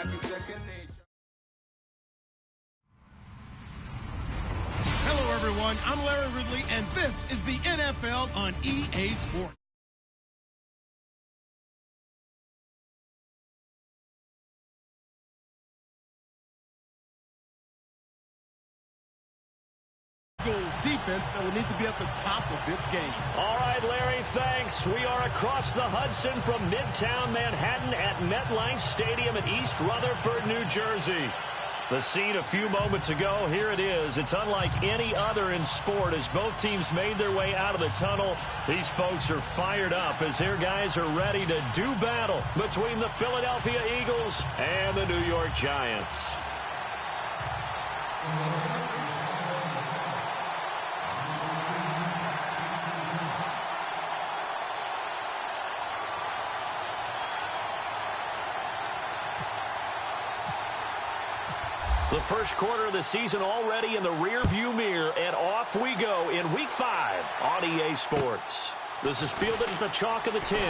like it's second nature. Hello, everyone. I'm Larry Ridley, and this is the NFL on EA Sports. Defense that will need to be at the top of its game. All right, Larry, thanks. We are across the Hudson from Midtown Manhattan at MetLife Stadium in East Rutherford, New Jersey. The scene a few moments ago, here it is. It's unlike any other in sport as both teams made their way out of the tunnel. These folks are fired up as their guys are ready to do battle between the Philadelphia Eagles and the New York Giants. The first quarter of the season already in the rearview mirror, and off we go in Week 5 on EA Sports. This is fielded at the chalk of the 10.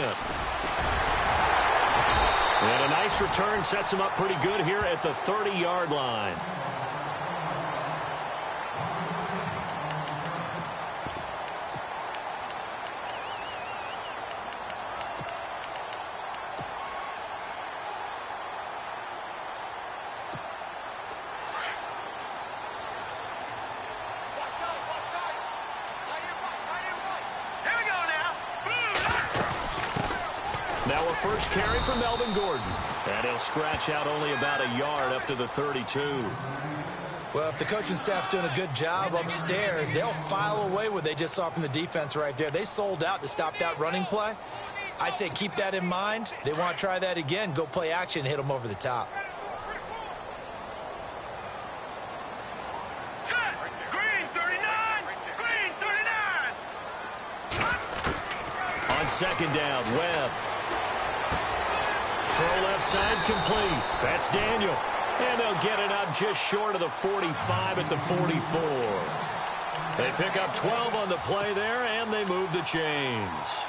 And a nice return sets him up pretty good here at the 30-yard line. Now a first carry for Melvin Gordon. And he'll scratch out only about a yard up to the 32. Well, if the coaching staff's doing a good job upstairs, they'll file away what they just saw from the defense right there. They sold out to stop that running play. I'd say keep that in mind. They want to try that again. Go play action, hit them over the top. Green 39! Green 39! On second down, Webb. Throw left side complete. That's Daniel. And they'll get it up just short of the 45 at the 44. They pick up 12 on the play there, and they move the chains.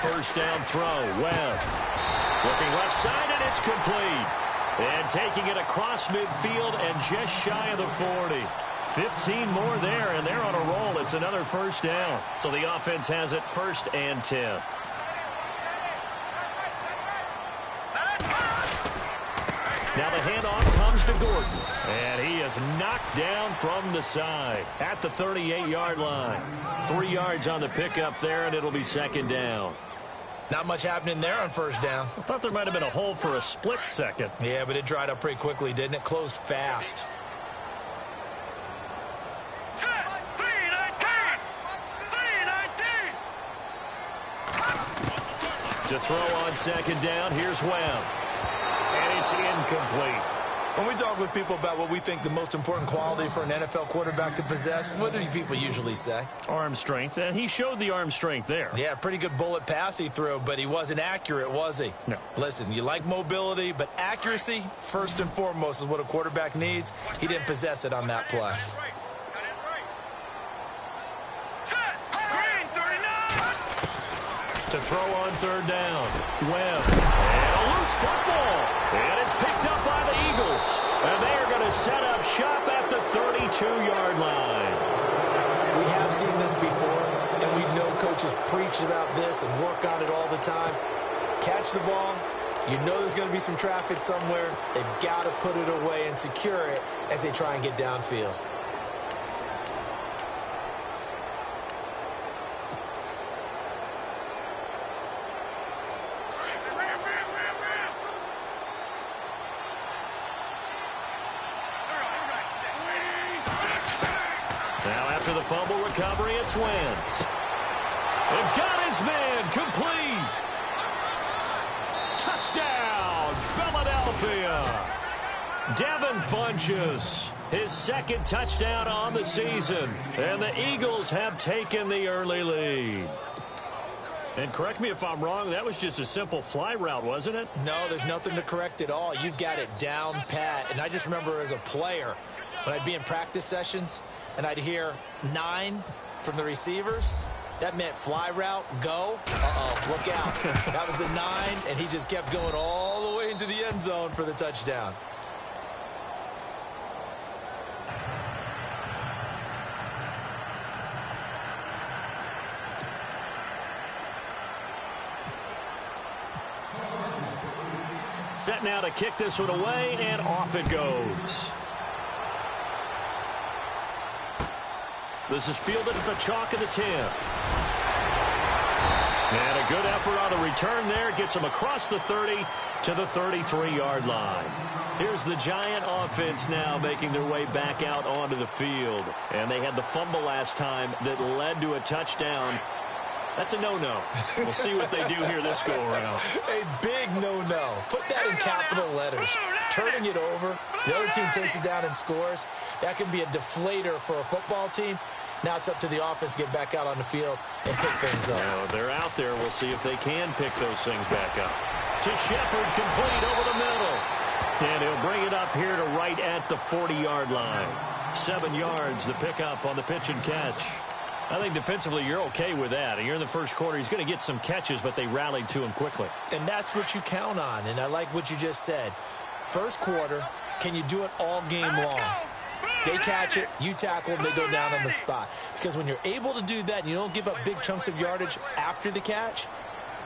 First down throw, Webb. Looking left side, and it's complete. And taking it across midfield and just shy of the 40. 15 more there, and they're on a roll. It's another first down. So the offense has it 1st and 10. Now the handoff comes to Gordon. And he is knocked down from the side at the 38-yard line. 3 yards on the pickup there, and it'll be second down. Not much happening there on first down. I thought there might have been a hole for a split second. Yeah, but it dried up pretty quickly, didn't it? Closed fast. To throw on second down, here's Webb. And it's incomplete. When we talk with people about what we think the most important quality for an NFL quarterback to possess, what do people usually say? Arm strength, and he showed the arm strength there. Yeah, pretty good bullet pass he threw, but he wasn't accurate, was he? No. Listen, you like mobility, but accuracy, first and foremost, is what a quarterback needs. He didn't possess it on that play. To throw on third down, Webb. And a loose football. And it's picked up by the Eagles. And they are going to set up shop at the 32-yard line. We have seen this before, and we know coaches preach about this and work on it all the time. Catch the ball. You know there's going to be some traffic somewhere. They've got to put it away and secure it as they try and get downfield. After the fumble recovery, it's Wentz. And got his man complete. Touchdown, Philadelphia. Devin Funchess, his second touchdown on the season. And the Eagles have taken the early lead. And correct me if I'm wrong, that was just a simple fly route, wasn't it? No, there's nothing to correct at all. You've got it down pat. And I just remember as a player, when I'd be in practice sessions and I'd hear 9 from the receivers, that meant fly route, go. Uh-oh, look out. That was the 9, and he just kept going all the way into the end zone for the touchdown. Set now to kick this one away, and off it goes. This is fielded at the chalk of the 10. And a good effort on the return there. Gets him across the 30 to the 33-yard line. Here's the Giant offense now making their way back out onto the field. And they had the fumble last time that led to a touchdown. That's a no-no. We'll see what they do here this go-around. A big no-no. Put that in capital letters. Turning it over. The other team takes it down and scores. That can be a deflator for a football team. Now it's up to the offense to get back out on the field and pick things up. Now they're out there. We'll see if they can pick those things back up. To Shepard, complete over the middle. And he'll bring it up here to right at the 40-yard line. 7 yards, the pickup on the pitch and catch. I think defensively you're okay with that. Here in the first quarter, he's going to get some catches, but they rallied to him quickly. And that's what you count on, and I like what you just said. First quarter, can you do it all game long? They catch it, you tackle them, they go down on the spot. Because when you're able to do that and you don't give up big chunks of yardage after the catch,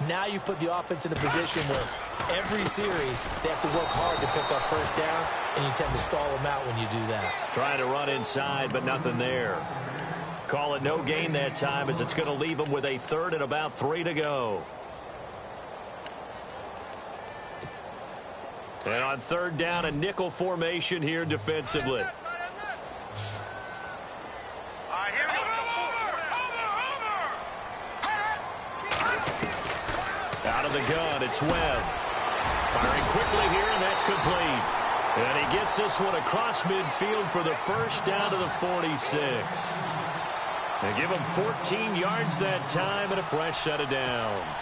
now you put the offense in a position where every series they have to work hard to pick up first downs, and you tend to stall them out when you do that. Trying to run inside, but nothing there. Call it no gain that time as it's going to leave them with a 3rd and about 3 to go. And on 3rd down, a nickel formation here defensively. Out of the gun, it's Webb. Firing quickly here, and that's complete. And he gets this one across midfield for the first down to the 46. They give him 14 yards that time and a fresh set of downs.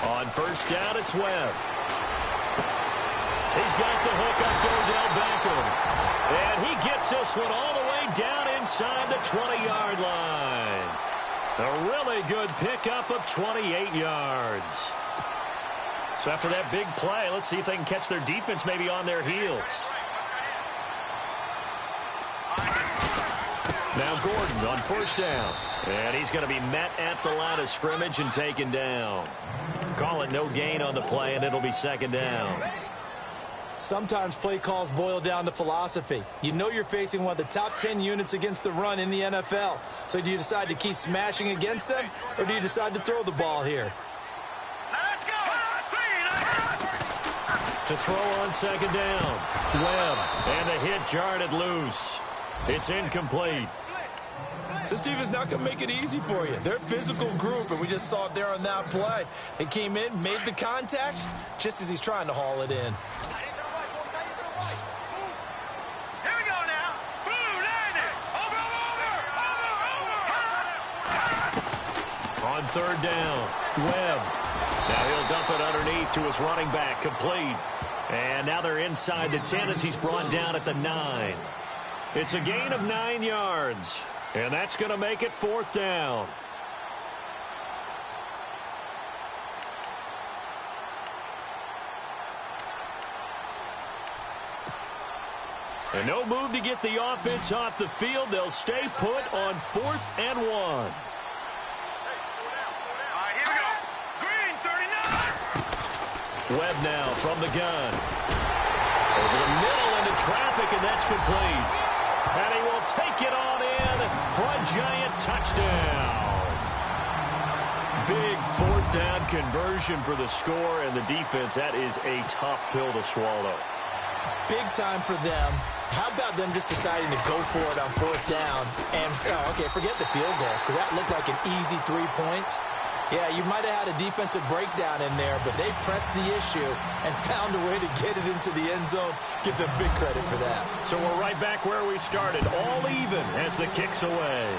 On 1st down, it's Webb. He's got the hook up to Odell Beckham. And he gets this one all the way down inside the 20-yard line. A really good pickup of 28 yards. So after that big play, let's see if they can catch their defense maybe on their heels. Now Gordon on 1st down. And he's going to be met at the line of scrimmage and taken down. Call it no gain on the play, and it'll be 2nd down. Sometimes play calls boil down to philosophy. You know you're facing one of the top 10 units against the run in the NFL. So do you decide to keep smashing against them, or do you decide to throw the ball here? To throw on 2nd down. Webb, and the hit jarred it loose. It's incomplete. This defense is not going to make it easy for you. They're a physical group, and we just saw it there on that play. They came in, made the contact, just as he's trying to haul it in. Here we go now. On 3rd down, Webb. Now he'll dump it underneath to his running back, complete. And now they're inside the 10 as he's brought down at the 9. It's a gain of 9 yards. And that's going to make it 4th down. And no move to get the offense off the field. They'll stay put on 4th and 1. All right, here we go. Green, 39. Webb now from the gun. Over the middle into traffic, and that's complete. And he will take it on in for a Giant touchdown. Big 4th down conversion for the score, and the defense, that is a tough pill to swallow. Big time for them. How about them just deciding to go for it on 4th down? And, okay, forget the field goal, because that looked like an easy 3 points. Yeah, you might have had a defensive breakdown in there, but they pressed the issue and found a way to get it into the end zone. Give them big credit for that. So we're right back where we started, all even as the kick's away.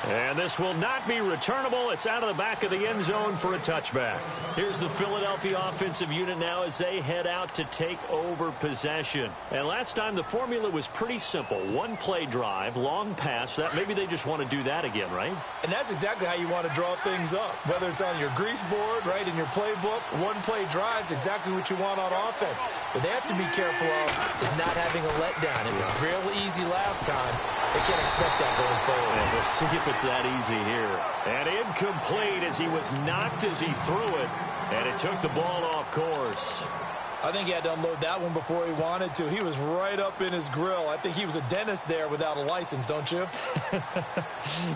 And this will not be returnable. It's out of the back of the end zone for a touchback. Here's the Philadelphia offensive unit now as they head out to take over possession. And last time the formula was pretty simple. One play drive, long pass. That maybe they just want to do that again, right? And that's exactly how you want to draw things up. Whether it's on your grease board, right, in your playbook, one play drive is exactly what you want on offense. What they have to be careful of is not having a letdown. It was real easy last time. They can't expect that going forward. And we'll see if it's that easy here. And incomplete as he was knocked as he threw it. And it took the ball off course. I think he had to unload that one before he wanted to. He was right up in his grill. I think he was a dentist there without a license, don't you?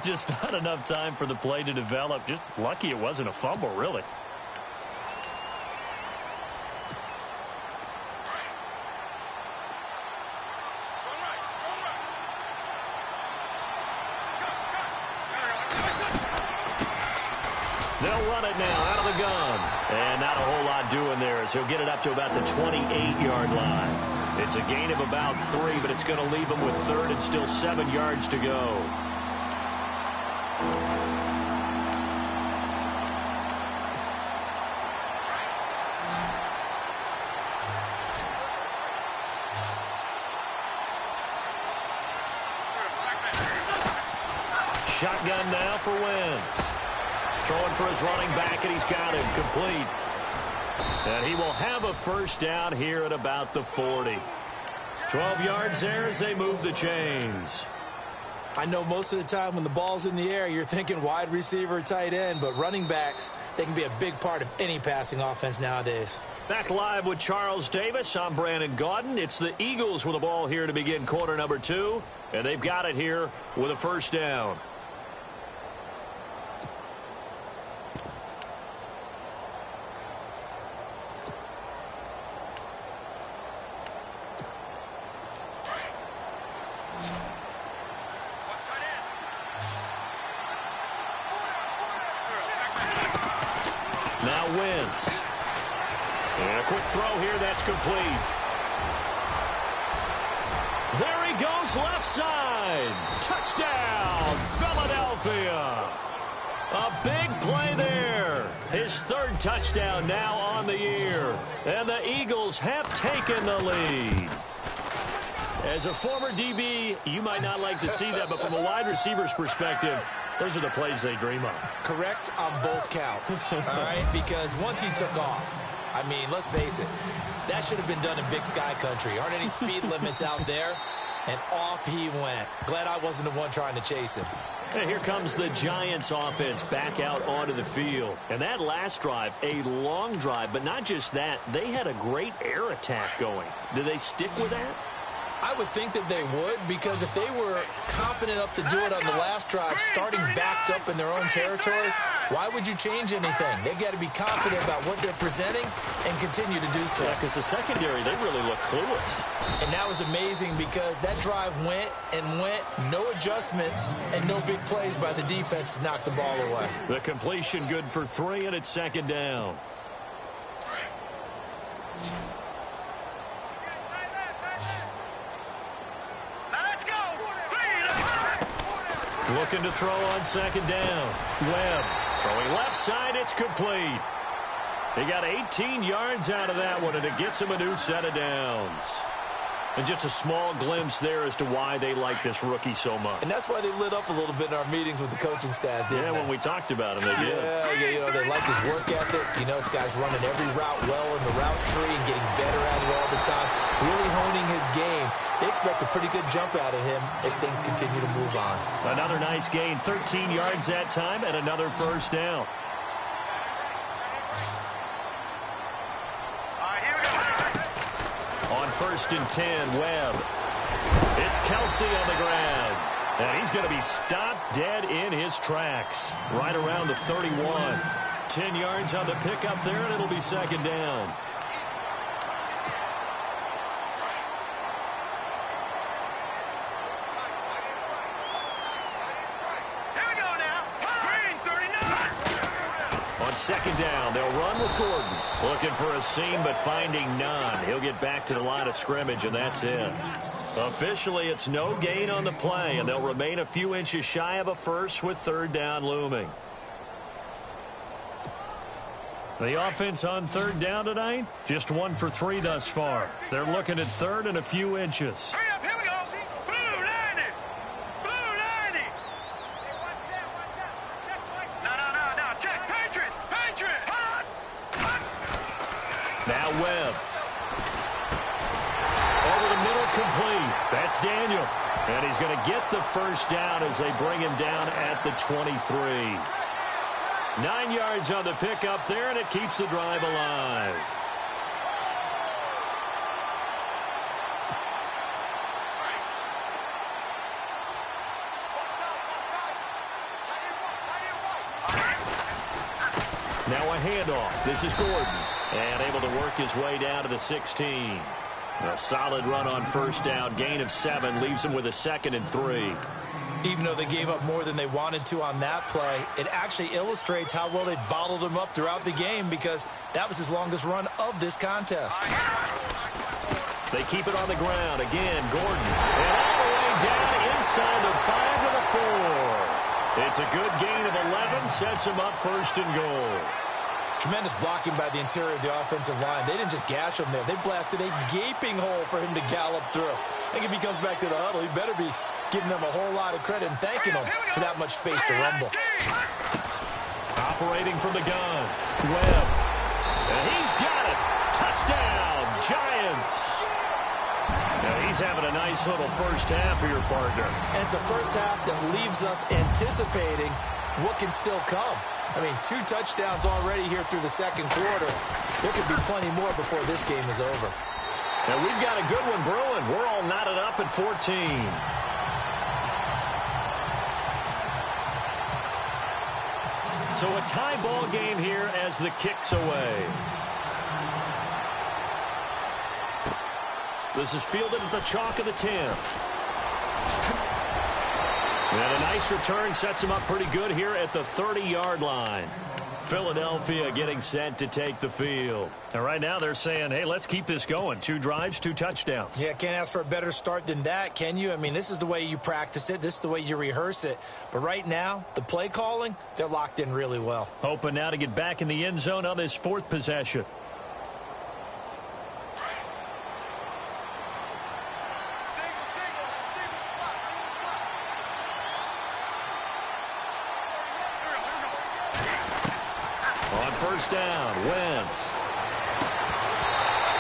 Just not enough time for the play to develop. Just lucky it wasn't a fumble, really. They'll run it now out of the gun. And not a whole lot doing there as he'll get it up to about the 28-yard line. It's a gain of about 3, but it's going to leave him with 3rd and still 7 yards to go. Shotgun now for Wentz. Throwing for his running back, and he's got him complete. And he will have a first down here at about the 40. 12 yards there as they move the chains. I know most of the time when the ball's in the air, you're thinking wide receiver, tight end, but running backs, they can be a big part of any passing offense nowadays. Back live with Charles Davis. I'm Brandon Gaudin. It's the Eagles with the ball here to begin quarter number 2, and they've got it here with a first down. Now Wentz. And a quick throw here that's complete. There he goes left side. Touchdown, Philadelphia. A big play there. His 3rd touchdown now on the year. And the Eagles have taken the lead. As a former DB, you might not like to see that, but from a wide receiver's perspective, those are the plays they dream of. Correct on both counts, all right? Because once he took off, I mean, let's face it, that should have been done in Big Sky Country. Aren't any speed limits out there? And off he went. Glad I wasn't the one trying to chase him. And here comes the Giants offense back out onto the field. And that last drive, a long drive, but not just that, they had a great air attack going. Did they stick with that? I would think that they would, because if they were confident enough to do it on the last drive, starting backed up in their own territory, why would you change anything? They've got to be confident about what they're presenting and continue to do so. Yeah, because the secondary, they really look clueless. And that was amazing because that drive went and went, no adjustments, and no big plays by the defense to knock the ball away. The completion good for 3, and it's 2nd down. Looking to throw on 2nd down. Webb throwing left side. It's complete. He got 18 yards out of that one, and it gets him a new set of downs. And just a small glimpse there as to why they like this rookie so much. And that's why they lit up a little bit in our meetings with the coaching staff, didn't they? When we talked about him, they did. Yeah, you know, they like his work ethic. You know, this guy's running every route well in the route tree and getting better at it all the time, really honing his game. They expect a pretty good jump out of him as things continue to move on. Another nice gain, 13 yards that time, and another first down. On 1st and 10, Webb. It's Kelsey on the grab. And he's going to be stopped dead in his tracks. Right around the 31. 10 yards on the pickup there, and it'll be 2nd down. Here we go now. second down. They'll run with Gordon. Looking for a seam, but finding none. He'll get back to the line of scrimmage, and that's it. Officially, it's no gain on the play, and they'll remain a few inches shy of a first with third down looming. The offense on third down tonight, just 1 for 3 thus far. They're looking at third and a few inches. Hurry up, here we go. Blue 90. Blue 90. No. Check. Patriot. Hot. Now Webb. Over the middle, complete. That's Daniel. And he's going to get the first down as they bring him down at the 23. 9 yards on the pickup there, and it keeps the drive alive. Now a handoff. This is Gordon. And able to work his way down to the 16. A solid run on first down. Gain of 7 leaves him with a 2nd and 3. Even though they gave up more than they wanted to on that play, it actually illustrates how well they bottled him up throughout the game because that was his longest run of this contest. They keep it on the ground. Again, Gordon. And all the way down inside the 5 to the 4. It's a good gain of 11. Sets him up first and goal. Tremendous blocking by the interior of the offensive line. They didn't just gash him there. They blasted a gaping hole for him to gallop through. I think if he comes back to the huddle, he better be giving them a whole lot of credit and thanking them for that much space to rumble. Operating from the gun. Webb. And he's got it. Touchdown, Giants. Now he's having a nice little first half for your partner. And it's a first half that leaves us anticipating what can still come. I mean, 2 touchdowns already here through the second quarter. There could be plenty more before this game is over. Now we've got a good one brewing. We're all knotted up at 14. So a tie ball game here as the kick's away. This is fielded at the chalk of the 10. And a nice return sets him up pretty good here at the 30-yard line. Philadelphia getting set to take the field. And right now they're saying, hey, let's keep this going. 2 drives, 2 touchdowns. Yeah, can't ask for a better start than that, can you? I mean, this is the way you practice it. This is the way you rehearse it. But right now, the play calling, they're locked in really well. Hoping now to get back in the end zone on this 4th possession. First down, Wentz.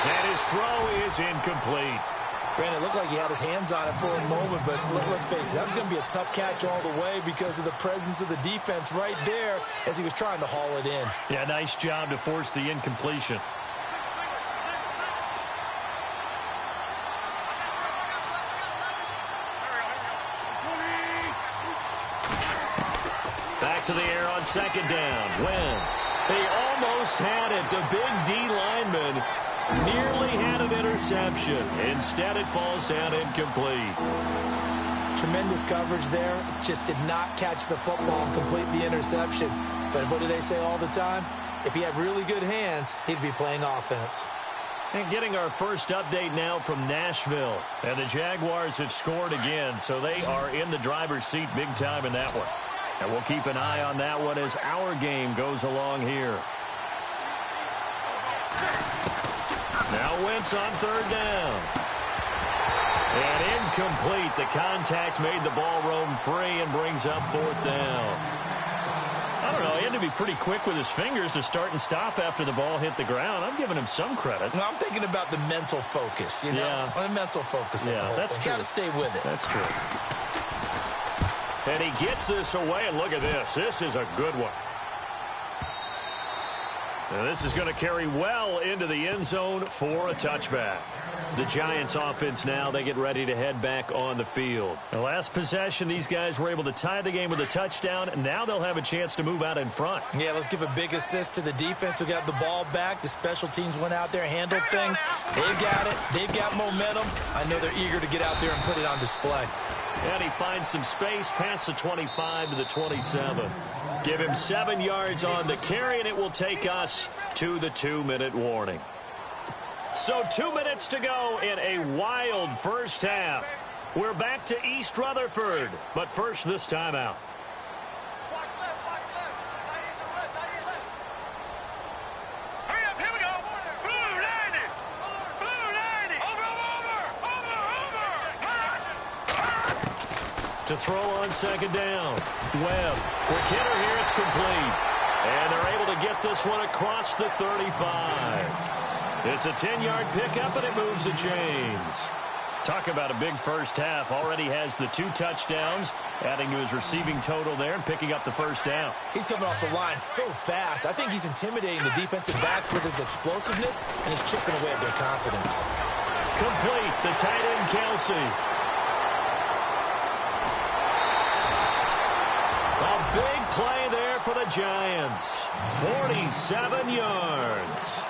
And his throw is incomplete. Brandon, it looked like he had his hands on it for a moment, but let's face it, that was going to be a tough catch all the way because of the presence of the defense right there as he was trying to haul it in. Yeah, nice job to force the incompletion. Back to the air on second down. Wentz. They almost had it. The big D lineman nearly had an interception. Instead, it falls down incomplete. Tremendous coverage there. Just did not catch the football and complete the interception. But what do they say all the time? If he had really good hands, he'd be playing offense. And getting our first update now from Nashville. And the Jaguars have scored again, so they are in the driver's seat big time in that one. And we'll keep an eye on that one as our game goes along here. Now Wentz on third down. And incomplete. The contact made the ball roam free and brings up 4th down. I don't know. He had to be pretty quick with his fingers to start and stop after the ball hit the ground. I'm giving him some credit. No, I'm thinking about the mental focus, you know? Yeah. The mental focus. Yeah, that's true. Got to stay with it. That's true. And he gets this away, and look at this. This is a good one. And this is going to carry well into the end zone for a touchback. The Giants offense now, they get ready to head back on the field. The last possession, these guys were able to tie the game with a touchdown, and now they'll have a chance to move out in front. Yeah, let's give a big assist to the defense who got the ball back. The special teams went out there, handled things. They've got it. They've got momentum. I know they're eager to get out there and put it on display. And he finds some space past the 25 to the 27. Give him 7 yards on the carry, and it will take us to the 2-minute warning. So 2 minutes to go in a wild first half. We're back to East Rutherford, but first this timeout. Hurry up, here we go. Blue 90. Blue 90. Over. To throw on second down. Webb. Quick hitter here. It's complete. And they're able to get this one across the 35. It's a 10-yard pickup, and it moves the chains. Talk about a big first half. Already has the 2 touchdowns, adding to his receiving total there and picking up the first down. He's coming off the line so fast. I think he's intimidating the defensive backs with his explosiveness and he's chipping away at their confidence. Complete. The tight end, Kelsey. A big play there for the Giants. 47 yards.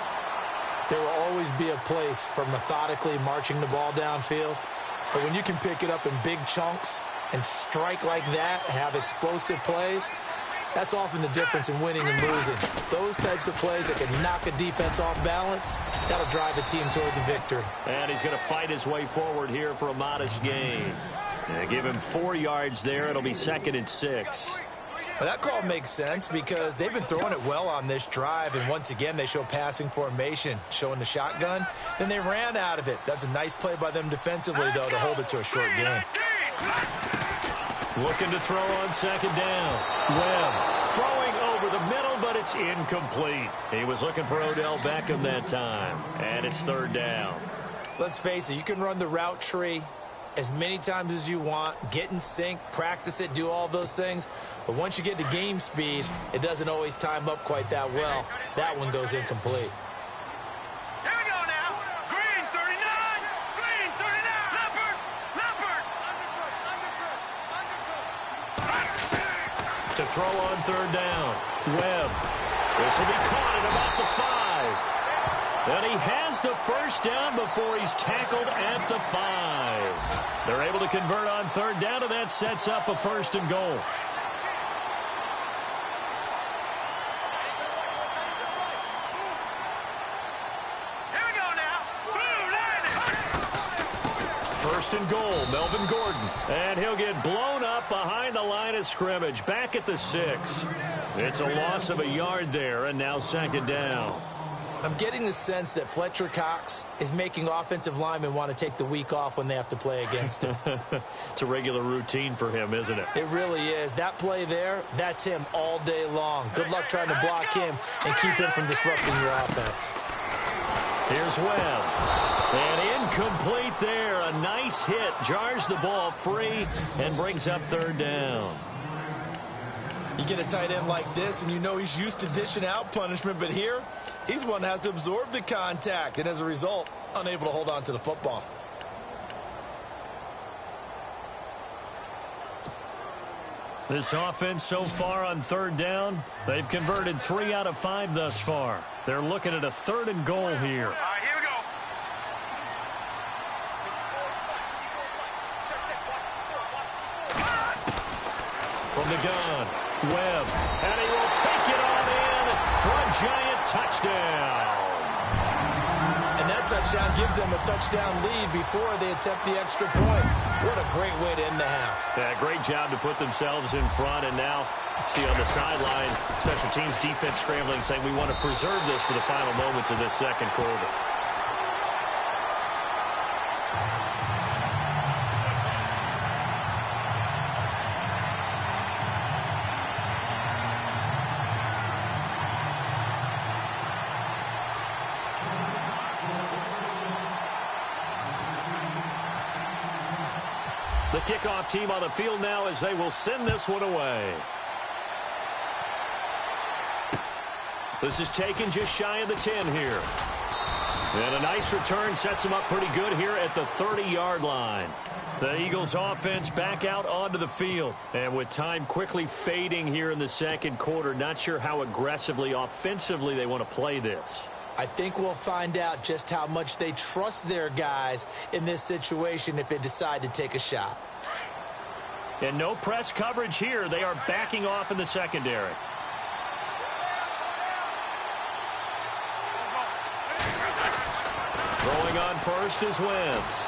There will always be a place for methodically marching the ball downfield. But when you can pick it up in big chunks and strike like that, have explosive plays, that's often the difference in winning and losing. Those types of plays that can knock a defense off balance, that'll drive a team towards a victory. And he's going to fight his way forward here for a modest gain. Give him 4 yards there. It'll be 2nd and 6. Well, that call makes sense because they've been throwing it well on this drive, and once again they show passing formation, showing the shotgun. Then they ran out of it. That's a nice play by them defensively, though, to hold it to a short game. Looking to throw on second down. Webb throwing over the middle, but it's incomplete. He was looking for Odell Beckham that time, and it's 3rd down. Let's face it, you can run the route tree as many times as you want, get in sync, practice it, do all those things. But once you get to game speed, it doesn't always time up quite that well. That one goes incomplete. Here we go now. Green 39. Green 39. Leopard. To throw on 3rd down. Webb. This will be caught at about the 5. And he has the first down before he's tackled at the 5. They're able to convert on 3rd down, and that sets up a 1st and goal. Here we go now. Blue 90. 1st and goal, Melvin Gordon. And he'll get blown up behind the line of scrimmage, back at the 6. It's a loss of a yard there, and now 2nd down. I'm getting the sense that Fletcher Cox is making offensive linemen want to take the week off when they have to play against him. It's a regular routine for him, isn't it? It really is. That play there, that's him all day long. Good luck trying to block him and keep him from disrupting your offense. Here's Webb. And incomplete there. A nice hit. Jars the ball free and brings up 3rd down. You get a tight end like this, and you know he's used to dishing out punishment, but here, he's one that has to absorb the contact, and as a result, unable to hold on to the football. This offense so far on 3rd down, they've converted 3 out of 5 thus far. They're looking at a 3rd and goal here. All right, here we go. From the gun, Webb, and he will take it on in for a Giant touchdown. And that touchdown gives them a touchdown lead before they attempt the extra point. What a great way to end the half. Yeah, great job to put themselves in front, and now see on the sideline, special teams defense scrambling, saying we want to preserve this for the final moments of this 2nd quarter. The kickoff team on the field now as they will send this one away. This is taken just shy of the 10 here. And a nice return sets them up pretty good here at the 30-yard line. The Eagles offense back out onto the field. And with time quickly fading here in the 2nd quarter, not sure how aggressively, offensively they want to play this. I think we'll find out just how much they trust their guys in this situation if they decide to take a shot. And no press coverage here. They are backing off in the secondary. Throwing on first is Wentz.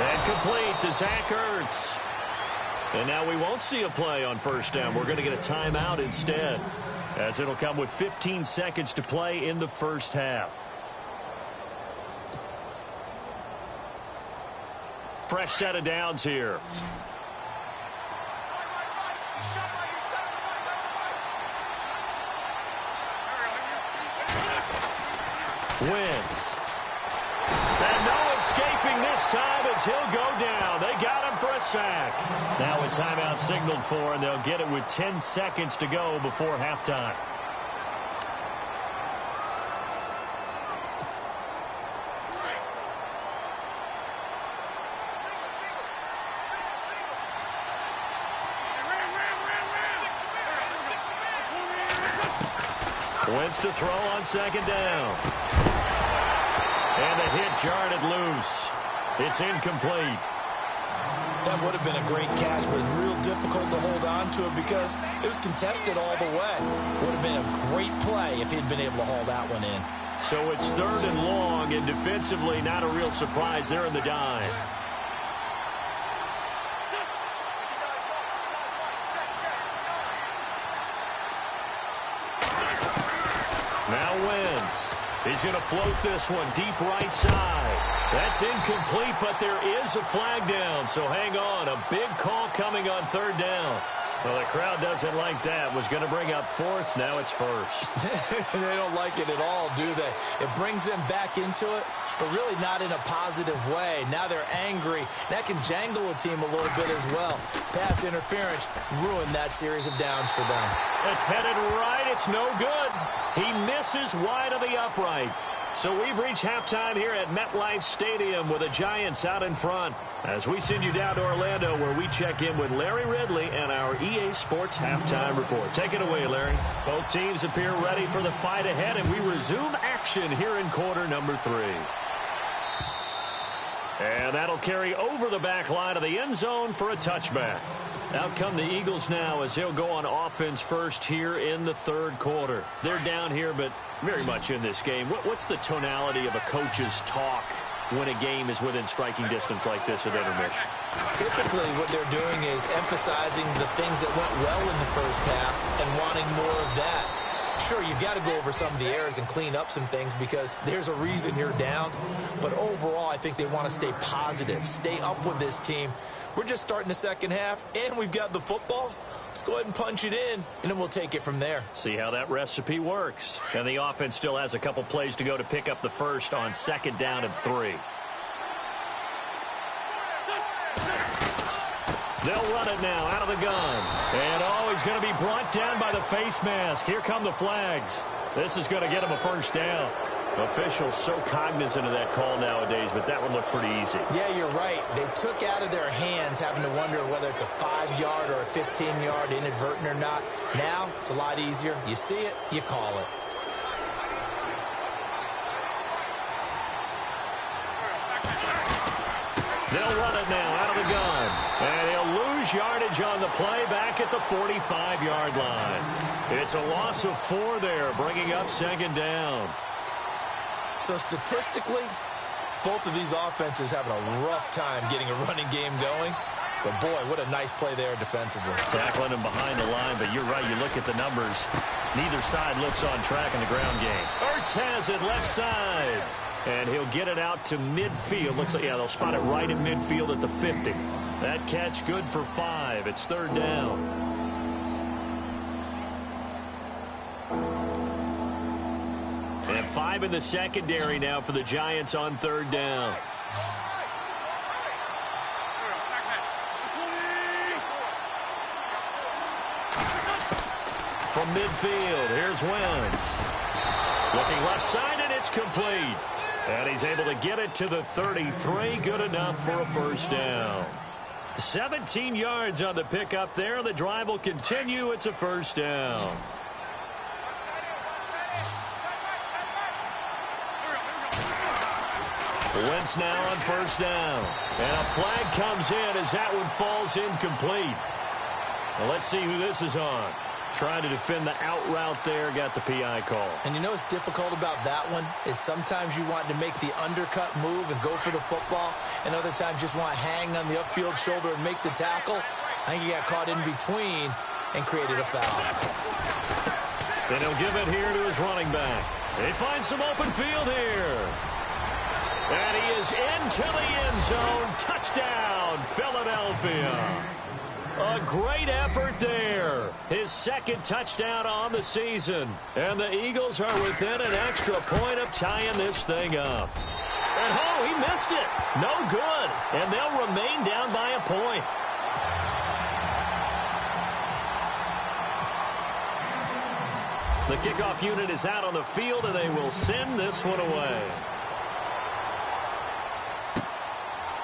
And complete to Zach Ertz. And now we won't see a play on first down. We're going to get a timeout instead, as it'll come with 15 seconds to play in the first half. Fresh set of downs here. Wentz. And no escaping this time as he'll go down. They got him for a sack. Now a timeout signaled for, and they'll get it with 10 seconds to go before halftime. Wentz to throw on second down. And the hit jarred it loose. It's incomplete. That would have been a great catch, but it's real difficult to hold on to it because it was contested all the way. Would have been a great play if he'd been able to haul that one in. So it's 3rd and long, and defensively not a real surprise there in the dime. Now Wentz. He's going to float this one deep right side. That's incomplete, but there is a flag down, so hang on. A big call coming on 3rd down. Well, the crowd doesn't like that. Was going to bring up 4th. Now it's 1st. They don't like it at all, do they? It brings them back into it, but really not in a positive way. Now they're angry. That can jangle a team a little bit as well. Pass interference ruined that series of downs for them. It's headed right. It's no good. He misses wide of the upright. So we've reached halftime here at MetLife Stadium with the Giants out in front, as we send you down to Orlando, where we check in with Larry Ridley and our EA Sports Halftime Report. Take it away, Larry. Both teams appear ready for the fight ahead, and we resume action here in quarter number 3. And that'll carry over the back line of the end zone for a touchback. Out come the Eagles now as they'll go on offense first here in the 3rd quarter. They're down here, but very much in this game. What's the tonality of a coach's talk when a game is within striking distance like this at intermission? Typically what they're doing is emphasizing the things that went well in the first half and wanting more of that. Sure, you've got to go over some of the errors and clean up some things because there's a reason you're down. But overall, I think they want to stay positive, stay up with this team. We're just starting the second half, and we've got the football. Let's go ahead and punch it in, and then we'll take it from there. See how that recipe works. And the offense still has a couple plays to go to pick up the first on 2nd down and 3. They'll run it now out of the gun. And, he's going to be brought down by the face mask. Here come the flags. This is going to get him a first down. Officials so cognizant of that call nowadays, but that one looked pretty easy. Yeah, you're right. They took out of their hands having to wonder whether it's a 5-yard or a 15-yard inadvertent or not. Now, it's a lot easier. You see it, you call it. They'll run it now out of the gun. And he'll lose yardage on the play back at the 45-yard line. It's a loss of 4 there, bringing up 2nd down. So statistically, both of these offenses having a rough time getting a running game going. But, boy, what a nice play there defensively. Tackling him behind the line, but you're right. You look at the numbers. Neither side looks on track in the ground game. Ertz has it left side. And he'll get it out to midfield. Looks like, yeah, they'll spot it right in midfield at the 50. That catch good for 5. It's 3rd down. And 5 in the secondary now for the Giants on 3rd down. From midfield, here's Wentz. Looking left side, and it's complete. And he's able to get it to the 33. Good enough for a first down. 17 yards on the pickup there. The drive will continue. It's a first down. Wentz now on first down. And a flag comes in as that one falls incomplete. Well, let's see who this is on. Trying to defend the out route there, got the PI call. And you know what's difficult about that one is sometimes you want to make the undercut move and go for the football, and other times just want to hang on the upfield shoulder and make the tackle. I think he got caught in between and created a foul. Then he'll give it here to his running back. They find some open field here. And he is into the end zone. Touchdown, Philadelphia. A great effort there. His second touchdown on the season. And the Eagles are within an extra point of tying this thing up. And oh, he missed it. No good. And they'll remain down by a point. The kickoff unit is out on the field, and they will send this one away.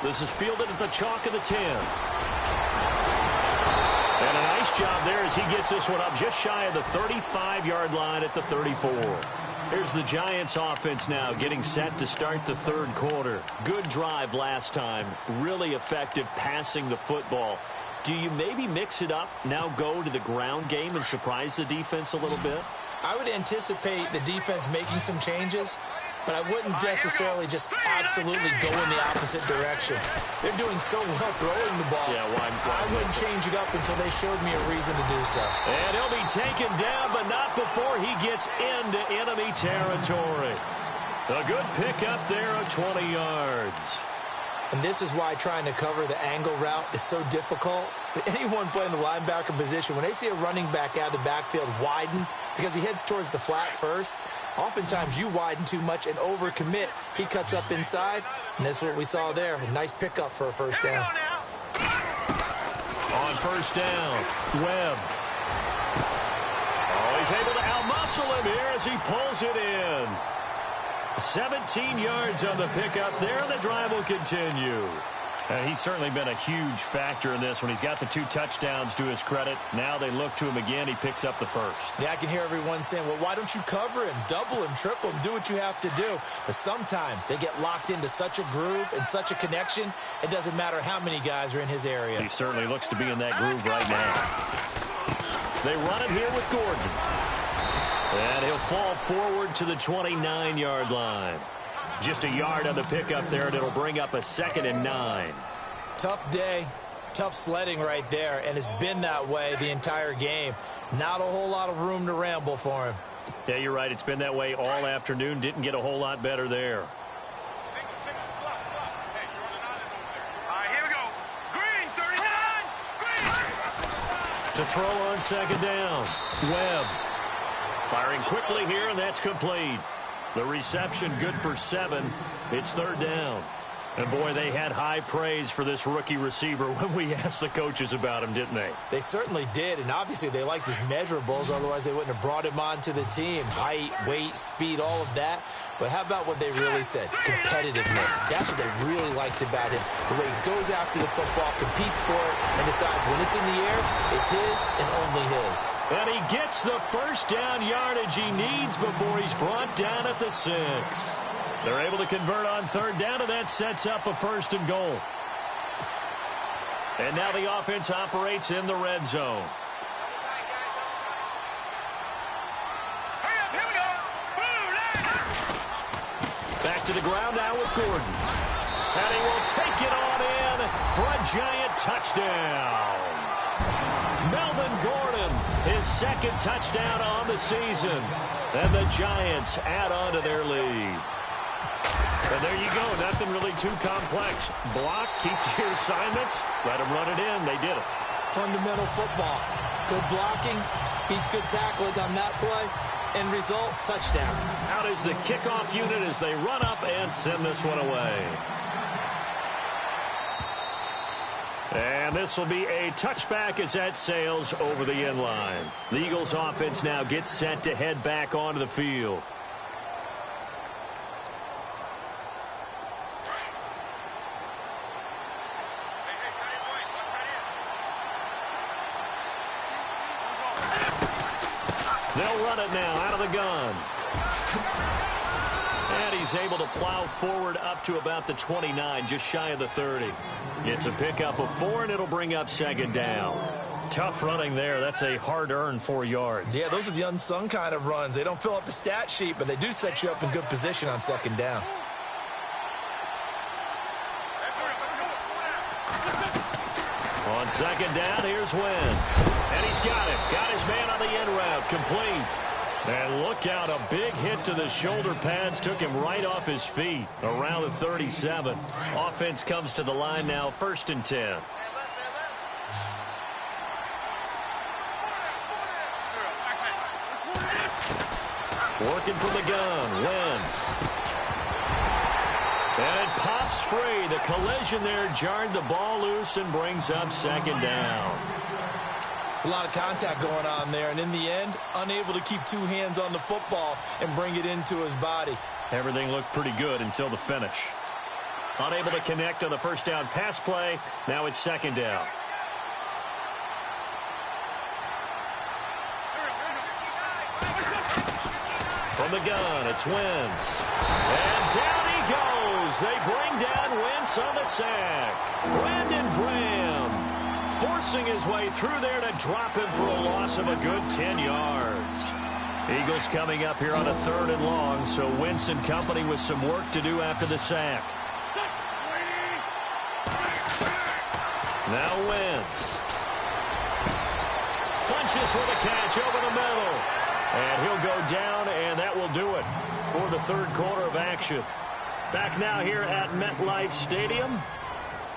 This is fielded at the chalk of the 10. And a nice job there as he gets this one up just shy of the 35-yard line at the 34. Here's the Giants offense now getting set to start the third quarter. Good drive last time. Really effective passing the football. Do you maybe mix it up, now go to the ground game and surprise the defense a little bit? I would anticipate the defense making some changes, but I wouldn't necessarily just absolutely go in the opposite direction. They're doing so well throwing the ball. Yeah, why I wouldn't change it up until they showed me a reason to do so. And he'll be taken down, but not before he gets into enemy territory. A good pickup there of 20 yards. And this is why trying to cover the angle route is so difficult. Anyone playing the linebacker position, when they see a running back out of the backfield widen because he heads towards the flat first, oftentimes you widen too much and overcommit. He cuts up inside, and that's what we saw there. A nice pickup for a first down. On first down, Webb. Oh, he's able to outmuscle him here as he pulls it in. 17 yards on the pickup there, and the drive will continue. He's certainly been a huge factor in this when he's got the 2 touchdowns to his credit. Now they look to him again. He picks up the first. Yeah, I can hear everyone saying, well, why don't you cover him, double him, triple him, do what you have to do. But sometimes they get locked into such a groove and such a connection, it doesn't matter how many guys are in his area. He certainly looks to be in that groove right now. They run it here with Gordon. And he'll fall forward to the 29-yard line. Just a yard on the pickup there, and it'll bring up a 2nd and 9. Tough day, tough sledding right there, and it's been that way the entire game. Not a whole lot of room to ramble for him. Yeah, you're right. It's been that way all afternoon. Didn't get a whole lot better there. Single, slot. Hey, you're on an island over there. All right, here we go. Green, 39. Green. To throw on 2nd down, Webb. Firing quickly here, and that's complete. The reception good for 7. It's 3rd down. And, boy, they had high praise for this rookie receiver when we asked the coaches about him, didn't they? They certainly did, and obviously they liked his measurables. Otherwise, they wouldn't have brought him onto the team. Height, weight, speed, all of that. But how about what they really said? Competitiveness. That's what they really liked about him. The way he goes after the football, competes for it, and decides when it's in the air, it's his and only his. And he gets the first down yardage he needs before he's brought down at the 6. They're able to convert on 3rd down, and that sets up a 1st and goal. And now the offense operates in the red zone. Back to the ground now with Gordon. And he will take it on in for a Giant touchdown. Melvin Gordon, his 2nd touchdown on the season. And the Giants add on to their lead. And there you go. Nothing really too complex. Block, keep to your assignments, let them run it in. They did it. Fundamental football. Good blocking beats good tackling on that play. End result, touchdown. Out is the kickoff unit as they run up and send this one away. And this will be a touchback as that sails over the end line. The Eagles offense now gets set to head back onto the field. They'll run it now out of the gun. And he's able to plow forward up to about the 29, just shy of the 30. It's a pickup of 4, and it'll bring up second down. Tough running there. That's a hard-earned 4 yards. Yeah, those are the unsung kind of runs. They don't fill up the stat sheet, but they do set you up in good position on second down. On second down, here's Wentz. And he's got it. Got his man on the end route. Complete. And look out, a big hit to the shoulder pads. Took him right off his feet. Around the 37. Offense comes to the line now, 1st and 10. Working from the gun, Wentz. And it pops free. The collision there jarred the ball loose and brings up second down. It's a lot of contact going on there, and in the end, unable to keep 2 hands on the football and bring it into his body. Everything looked pretty good until the finish. Unable to connect on the first down pass play. Now it's second down. From the gun, it's Wentz. And down he goes. They bring down Wentz on the sack. Brandon Graham forcing his way through there to drop him for a loss of a good 10 yards. Eagles coming up here on a 3rd and long, so Wentz and company with some work to do after the sack. Now Wentz. Funches with a catch over the middle. And he'll go down, and that will do it for the 3rd quarter of action. Back now here at MetLife Stadium.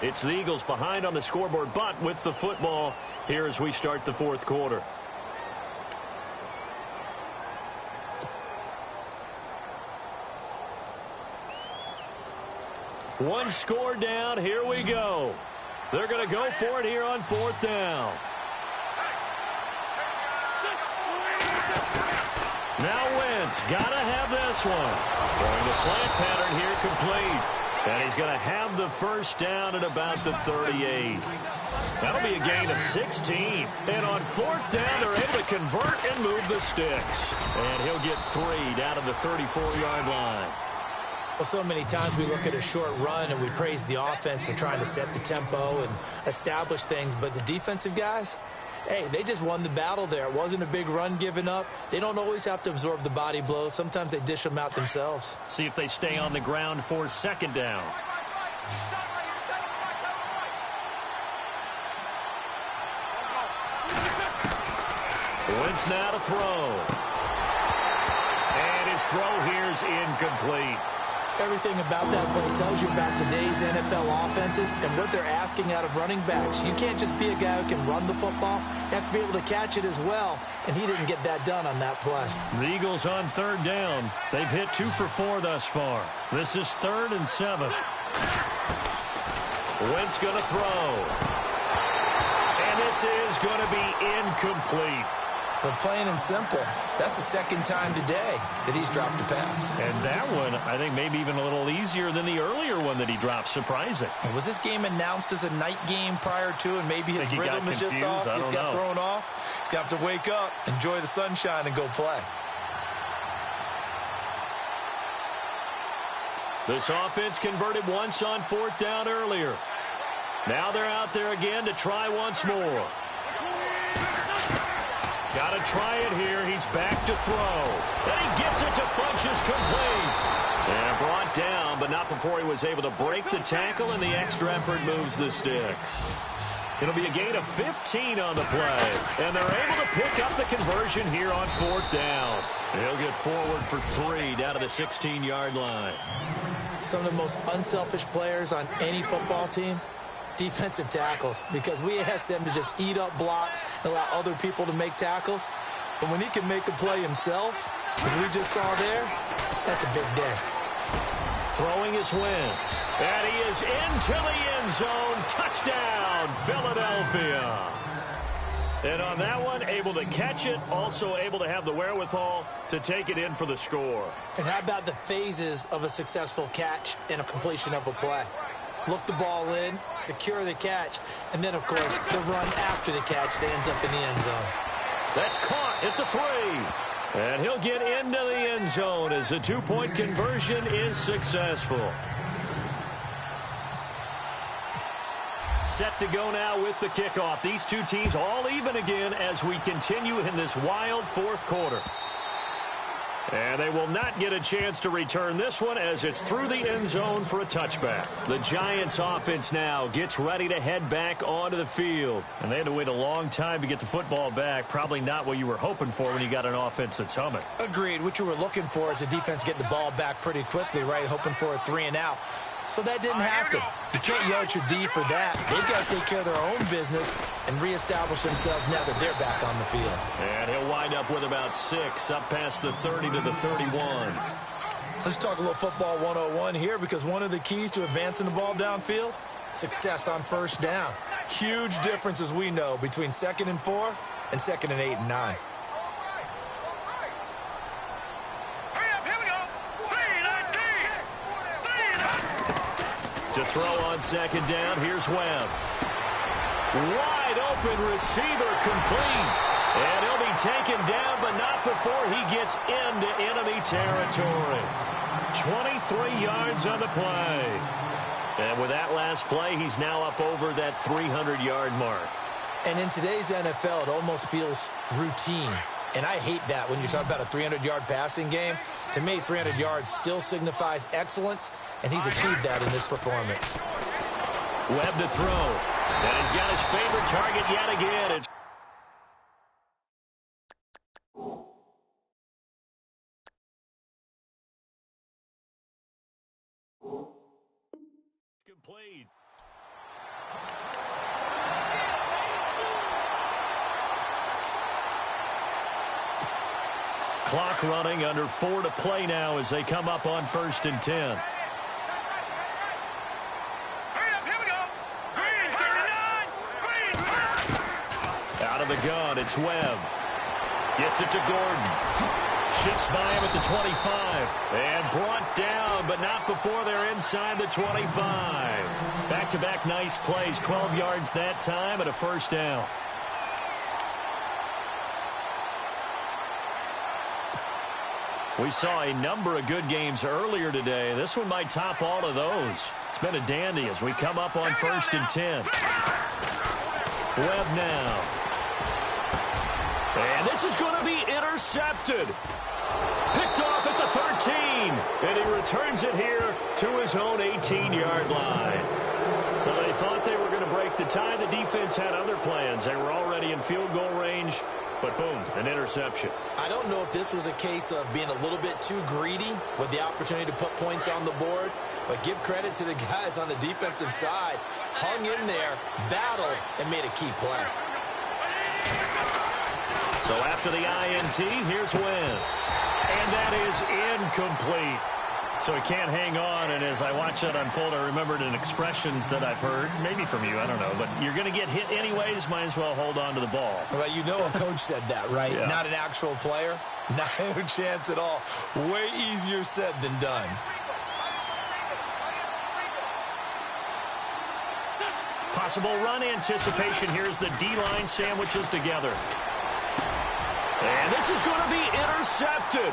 It's the Eagles behind on the scoreboard, but with the football here as we start the 4th quarter. One score down. Here we go. They're going to go for it here on 4th down. Now Wentz, gotta have this one. Throwing the slant pattern here complete. And he's going to have the first down at about the 38. That'll be a gain of 16. And on 4th down, they're able to convert and move the sticks. And he'll get 3 down to the 34-yard line. Well, so many times we look at a short run and we praise the offense for trying to set the tempo and establish things. But the defensive guys, hey, they just won the battle there. It wasn't a big run given up. They don't always have to absorb the body blows. Sometimes they dish them out themselves. See if they stay on the ground for second down. Wentz now to throw. And his throw here is incomplete. Everything about that play tells you about today's NFL offenses and what they're asking out of running backs. You can't just be a guy who can run the football. You have to be able to catch it as well, and he didn't get that done on that play. The Eagles on 3rd down. They've hit 2 for 4 thus far. This is 3rd and 7. Wentz going to throw. And this is going to be incomplete. But plain and simple, that's the 2nd time today that he's dropped a pass. And that one, I think, maybe even a little easier than the earlier one that he dropped. Surprising. Was this game announced as a night game prior to, and maybe his rhythm is just off? He's got thrown off. He's got to wake up, enjoy the sunshine, and go play. This offense converted once on 4th down earlier. Now they're out there again to try once more. Got to try it here. He's back to throw. And he gets it to Funches complete. And brought down, but not before he was able to break the tackle, and the extra effort moves the sticks. It'll be a gain of 15 on the play. And they're able to pick up the conversion here on 4th down. He'll get forward for 3 down to the 16-yard line. Some of the most unselfish players on any football team, defensive tackles, because we ask them to just eat up blocks and allow other people to make tackles. But when he can make a play himself, as we just saw there, that's a big day. Throwing is Wentz. And he is into the end zone. Touchdown, Philadelphia. And on that one, able to catch it, also able to have the wherewithal to take it in for the score. And how about the phases of a successful catch and a completion of a play? Look the ball in, secure the catch, and then, of course, the run after the catch that ends up in the end zone. That's caught at the 3. And he'll get into the end zone as the two-point conversion is successful. Set to go now with the kickoff. These two teams all even again as we continue in this wild fourth quarter. And they will not get a chance to return this one as it's through the end zone for a touchback. The Giants offense now gets ready to head back onto the field. And they had to wait a long time to get the football back. Probably not what you were hoping for when you got an offense that's humming. Agreed. What you were looking for is a defense getting the ball back pretty quickly, right? Hoping for a 3-and-out. So that didn't happen. You can't yell at your D for that. They've got to take care of their own business and reestablish themselves now that they're back on the field. And he'll wind up with about 6 up past the 30 to the 31. Let's talk a little football 101 here, because one of the keys to advancing the ball downfield, success on first down. Huge difference, as we know, between 2nd and 4 and 2nd and 8 and 9. To throw on second down, here's Webb. Wide open receiver complete. And he'll be taken down, but not before he gets into enemy territory. 23 yards on the play. And with that last play, he's now up over that 300-yard mark. And in today's NFL, it almost feels routine. And I hate that when you talk about a 300-yard passing game. To me, 300 yards still signifies excellence, and he's achieved that in this performance. Webb to throw. And he's got his favorite target yet again. It's complete. Clock running, under 4 to play now as they come up on 1st and 10. Hurry up, here we go. Green, 39. Green. Out of the gun, it's Webb. Gets it to Gordon. Shifts by him at the 25. And brought down, but not before they're inside the 25. Back-to-back nice plays, 12 yards that time and a first down. We saw a number of good games earlier today. This one might top all of those. It's been a dandy as we come up on 1st and 10. Webb now. And this is going to be intercepted. Picked off at the 13. And he returns it here to his own 18-yard line. Well, they thought they were going to break the tie. The defense had other plans. They were already in field goal range. But boom, an interception. I don't know if this was a case of being a little bit too greedy with the opportunity to put points on the board, but give credit to the guys on the defensive side. Hung in there, battled, and made a key play. So after the INT, here's Wentz. And that is incomplete. So he can't hang on, and as I watch that unfold, I remembered an expression that I've heard, maybe from you, I don't know, but you're going to get hit anyways, might as well hold on to the ball. Well, you know a coach said that, right? Yeah. Not an actual player. Not a chance at all. Way easier said than done. Possible run anticipation. Here's the D-line sandwiches together. And this is going to be intercepted.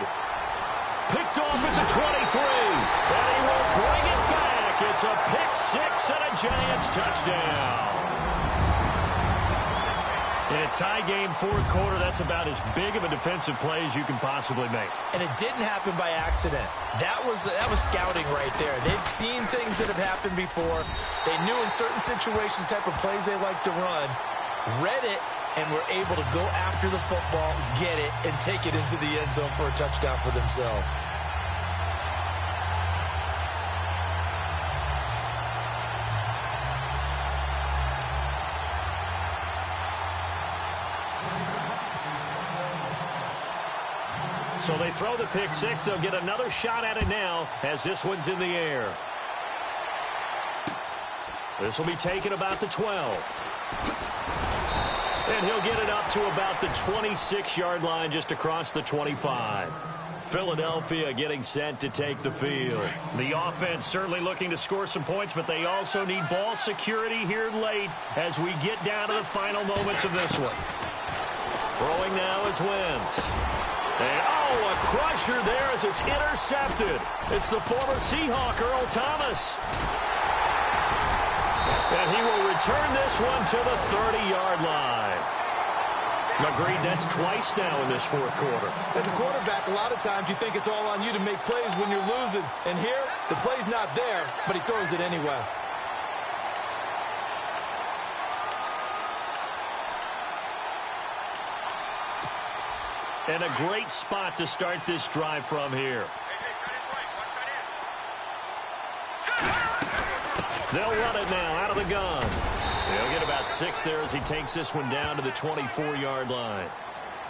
Picked off at the 23. And he will bring it back. It's a pick-6 and a Giants touchdown. In a tie game, fourth quarter, that's about as big of a defensive play as you can possibly make. And it didn't happen by accident. That was scouting right there. They've seen things that have happened before. They knew in certain situations the type of plays they like to run, read it, and were able to go after the football, get it, and take it into the end zone for a touchdown for themselves. So they throw the pick-6. They'll get another shot at it now as this one's in the air. This will be taken about the 12. And he'll get it up to about the 26-yard line just across the 25. Philadelphia getting set to take the field. The offense certainly looking to score some points, but they also need ball security here late as we get down to the final moments of this one. Throwing now is Wentz. And, oh, a crusher there as it's intercepted. It's the former Seahawk, Earl Thomas. And he will return this one to the 30-yard line. Agreed, that's twice now in this fourth quarter. As a quarterback, a lot of times you think it's all on you to make plays when you're losing. And here, the play's not there, but he throws it anyway. And a great spot to start this drive from here. They'll run it now out of the gun. They'll get about 6 there as he takes this one down to the 24-yard line.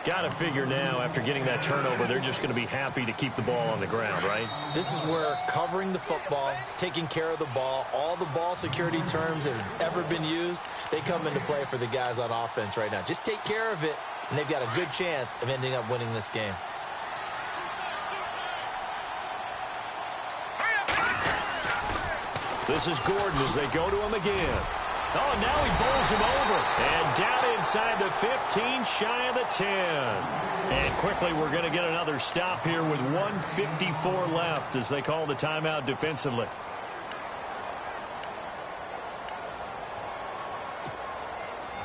Got to figure now, after getting that turnover, they're just going to be happy to keep the ball on the ground, right? This is where covering the football, taking care of the ball, all the ball security terms that have ever been used, they come into play for the guys on offense right now. Just take care of it, and they've got a good chance of ending up winning this game. This is Gordon as they go to him again. Oh, and now he bowls him over. And down inside the 15, shy of the 10. And quickly we're going to get another stop here with 1:54 left as they call the timeout defensively.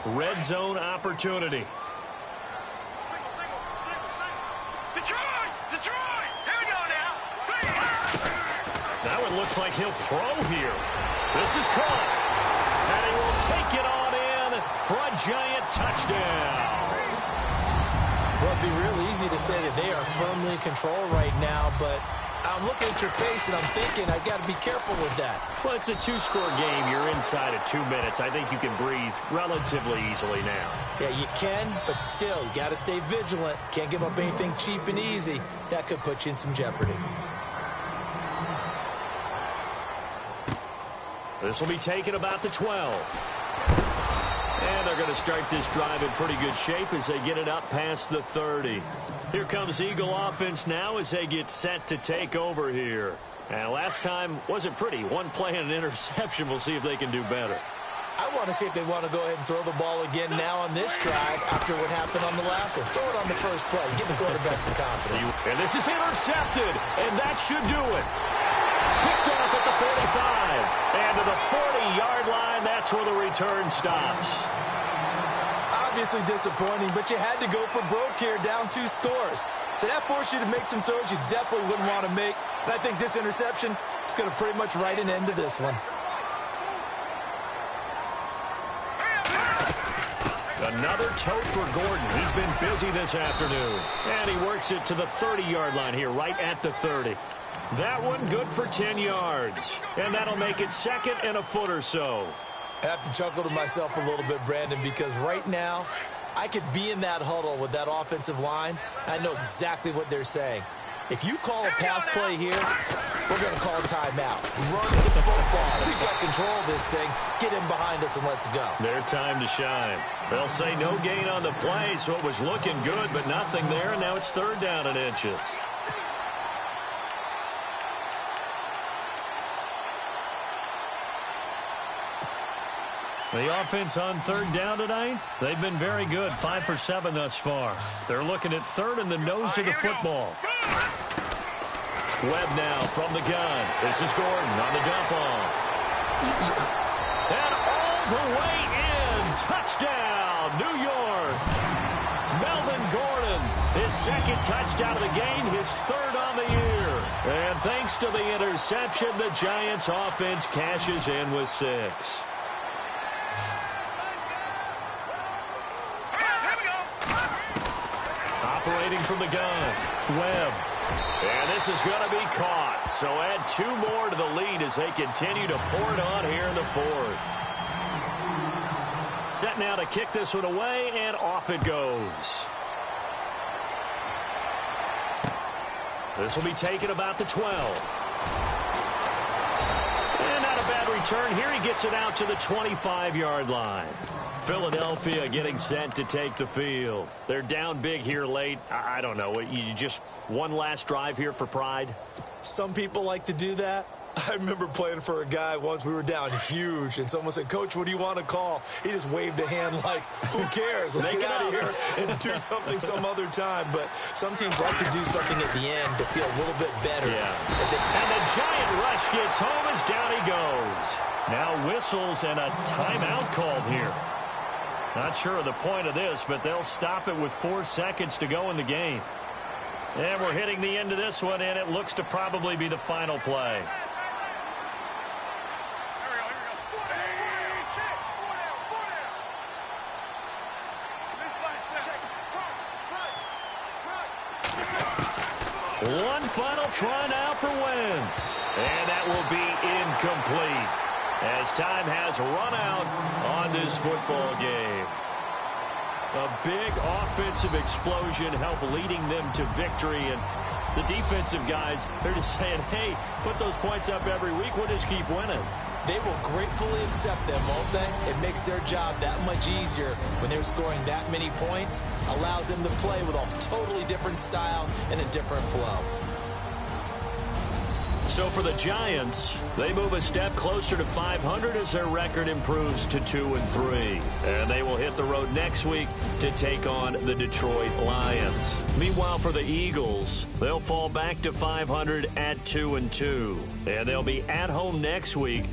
Red zone opportunity. Detroit! Here we go now. That one looks like he'll throw here. This is caught. And he will take it on in for a giant touchdown. Well, it'd be real easy to say that they are firmly in control right now, but I'm looking at your face and I'm thinking I've got to be careful with that. Well, it's a 2-score game. You're inside of 2 minutes. I think you can breathe relatively easily now. Yeah, you can, but still, you got to stay vigilant. Can't give up anything cheap and easy. That could put you in some jeopardy. This will be taken about the 12. And they're going to start this drive in pretty good shape as they get it up past the 30. Here comes Eagle offense now as they get set to take over here. And last time wasn't pretty. One play and an interception. We'll see if they can do better. I want to see if they want to go ahead and throw the ball again now on this drive after what happened on the last one. Throw it on the first play. Give the quarterback some confidence. And this is intercepted. And that should do it. Picked off at the 45. And to the 40-yard line, that's where the return stops. Obviously disappointing, but you had to go for broke here, down 2 scores. So that forced you to make some throws you definitely wouldn't want to make. And I think this interception is going to pretty much write an end to this one. Another tote for Gordon. He's been busy this afternoon. And he works it to the 30-yard line here, right at the 30. That one good for 10 yards. And that'll make it 2nd and a foot or so. I have to chuckle to myself a little bit, Brandon, because right now I could be in that huddle with that offensive line. I know exactly what they're saying. If you call a pass play here, we're going to call a timeout. Run the football. We've got control of this thing. Get in behind us and let's go. Their time to shine. They'll say no gain on the play, so it was looking good, but nothing there, and now it's 3rd down and inches. The offense on 3rd down tonight, they've been very good, 5 for 7 thus far. They're looking at 3rd in the nose of the football. Webb now from the gun. This is Gordon on the dump off. And all the way in. Touchdown, New York. Melvin Gordon, his 2nd touchdown of the game, his 3rd on the year. And thanks to the interception, the Giants offense cashes in with 6. Operating from the gun, Webb. And this is going to be caught. So add 2 more to the lead as they continue to pour it on here in the 4th. Set now to kick this one away, and off it goes. This will be taken about the 12. And not a bad return here. He gets it out to the 25-yard line. Philadelphia getting set to take the field. They're down big here late. I don't know. You just one last drive here for pride? Some people like to do that. I remember playing for a guy once. We were down huge, and someone said, "Coach, what do you want to call?" He just waved a hand like, who cares? Let's get out of here and do something some other time. But some teams like to do something at the end to feel a little bit better. Yeah. And the Giant rush gets home as down he goes. Now whistles and a timeout called here. Not sure of the point of this, but they'll stop it with 4 seconds to go in the game. And we're hitting the end of this one, and it looks to probably be the final play. One final try now for Wentz. And that will be incomplete as time has run out on this football game. A big offensive explosion helped leading them to victory. And the defensive guys, they're just saying, hey, put those points up every week. We'll just keep winning. They will gratefully accept them, won't they? It makes their job that much easier when they're scoring that many points. Allows them to play with a totally different style and a different flow. So for the Giants, they move a step closer to 500 as their record improves to 2-3. And they will hit the road next week to take on the Detroit Lions. Meanwhile, for the Eagles, they'll fall back to 500 at 2-2. And they'll be at home next week